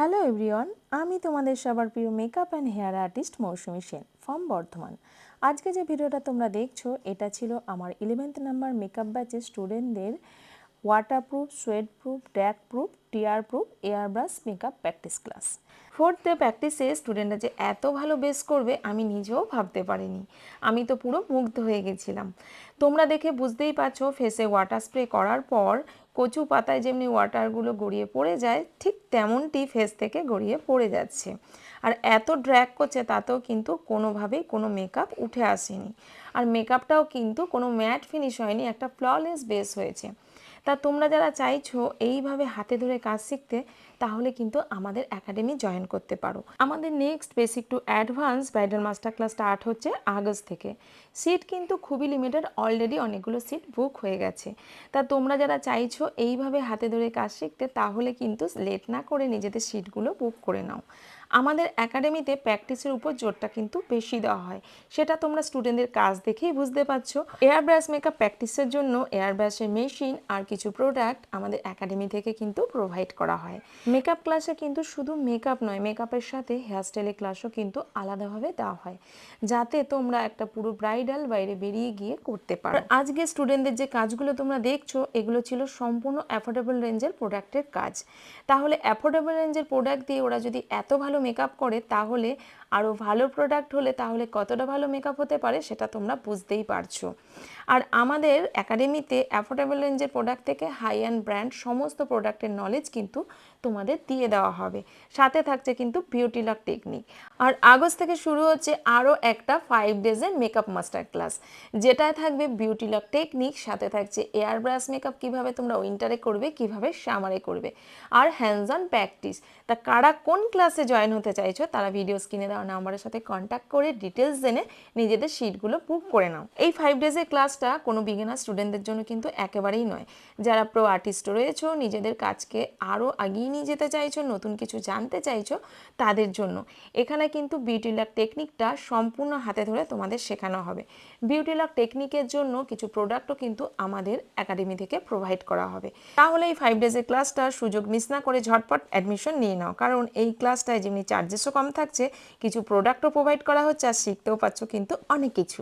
Hello everyone, আমি তোমাদের সবার প্রিয় makeup and hair artist Moushumi Sen from Bardhaman. আজকে যে ভিডিওটা তোমরা দেখছো এটা ছিল আমার 11th নাম্বার মেকআপ ব্যাচের স্টুডেন্টদের waterproof, sweat proof, drag proof, tear proof air brush makeup practice class. 4th day প্র্যাকটিসে স্টুডেন্টরা যে এত ভালো বেস করবে আমি নিজেও ভাবতে পারিনি। আমি তো পুরো মুগ্ধ হয়ে গেছিলাম। তোমরা দেখে বুঝতেই পারছো ফেসে ওয়াটার স্প্রে করার পর কচু পাতায় যেমনি ওয়াটারগুলো গড়িয়ে পড়ে যায় ঠিক তেমনটি ফেস থেকে গড়িয়ে পড়ে যাচ্ছে। আর এত ড্র্যাগ করছে তাতেও কিন্তু কোনোভাবেই কোনো মেকআপ উঠে আসেনি। আর মেকআপটাও কিন্তু কোনো ম্যাট ফিনিশ হয়নি, একটা ফ্ললেস বেস হয়েছে। তা তোমরা যারা চাইছো এইভাবে হাতে ধরে কাজ শিখতে তাহলে কিন্তু আমাদের একাডেমি জয়েন করতে পারো। আমাদের next basic to advance bridal master class start হচ্ছে আগস্ট থেকে। সিট কিন্তু খুবই লিমিটেড, অলরেডি অনেকগুলো সিট বুক হয়ে গেছে। তা তোমরা যারা চাইছো এইভাবে হাতে ধরে কাজ শিখতে তাহলে কিন্তু লেট না করে নিজেদের সিটগুলো বুক করে নাও। আমাদের একাডেমিতে প্র্যাকটিসের উপর জোরটা কিন্তু বেশি দেওয়া হয়, সেটা তোমরা স্টুডেন্টদের কাজ দেখেই বুঝতে পারছো। এয়ার ব্রাশ মেকআপ প্র্যাকটিসের জন্য এয়ার ব্রাশের মেশিন আর কিছু প্রোডাক্ট আমাদের একাডেমি থেকে কিন্তু প্রোভাইড করা হয়। মেকআপ ক্লাসে কিন্তু শুধু মেকআপ নয়, মেকআপের সাথে হেয়ারস্টাইলের ক্লাসও কিন্তু আলাদাভাবে দেওয়া হয়, যাতে তোমরা একটা পুরো ব্রাইডাল বাইরে বেরিয়ে গিয়ে করতে পারো। আজকে স্টুডেন্টদের যে কাজগুলো তোমরা দেখছো এগুলো ছিল সম্পূর্ণ অ্যাফোর্ডেবল রেঞ্জের প্রোডাক্টের কাজ। তাহলে অ্যাফোর্ডেবল রেঞ্জের প্রোডাক্ট দিয়ে ওরা যদি এত ভালো মেকআপ করে তাহলে আরও ভালো প্রোডাক্ট হলে তাহলে কতটা ভালো মেকআপ হতে পারে সেটা তোমরা বুঝতেই পারছো। আর আমাদের একাডেমিতে অ্যাফোর্ডেবল রেঞ্জের প্রোডাক্ট থেকে হাই অ্যান্ড ব্র্যান্ড সমস্ত প্রোডাক্টের নলেজ কিন্তু তোমাদের দিয়ে দেওয়া হবে। সাথে থাকছে কিন্তু বিউটি লক টেকনিক। আর আগস্ট থেকে শুরু হচ্ছে আরও একটা 5 ডেজের মেকআপ মাস্টার ক্লাস, যেটায় থাকবে বিউটি লক টেকনিক, সাথে থাকছে এয়ার ব্রাশ মেকআপ কীভাবে তোমরা উইন্টারে করবে, কীভাবে সামারে করবে, আর হ্যান্ডস অন প্র্যাকটিস। তা কারা কোন ক্লাসে জয়েন হতে চাইছো তারা ভিডিও স্ক্রিনে দেওয়া নাম্বারের সাথে কন্ট্যাক্ট করে ডিটেলস জেনে নিজেদের সিটগুলো বুক করে নাও। এই 5 ডেজের ক্লাসটা কোনো বিগিনার স্টুডেন্টদের জন্য কিন্তু একেবারেই নয়। যারা প্রো আর্টিস্ট রয়েছো, নিজেদের কাজকে আরও এগিয়ে নিয়ে যেতে চাইছো, নতুন কিছু জানতে চাইছো, তাদের জন্য এখানে কিন্তু বিউটি লক টেকনিকটা সম্পূর্ণ হাতে ধরে তোমাদের শেখানো হবে। বিউটি লক টেকনিকের জন্য কিছু প্রোডাক্টও কিন্তু আমাদের একাডেমি থেকে প্রোভাইড করা হবে। তাহলে এই 5 ডেজের ক্লাসটা সুযোগ মিস না করে ঝটপট অ্যাডমিশন নিয়ে নাও, কারণ এই ক্লাসটায় যেমনি চার্জেসও কম থাকছে, কিছু প্রোডাক্টও প্রোভাইড করা হচ্ছে, আর শিখতেও পাচ্ছ কিন্তু অনেক কিছু।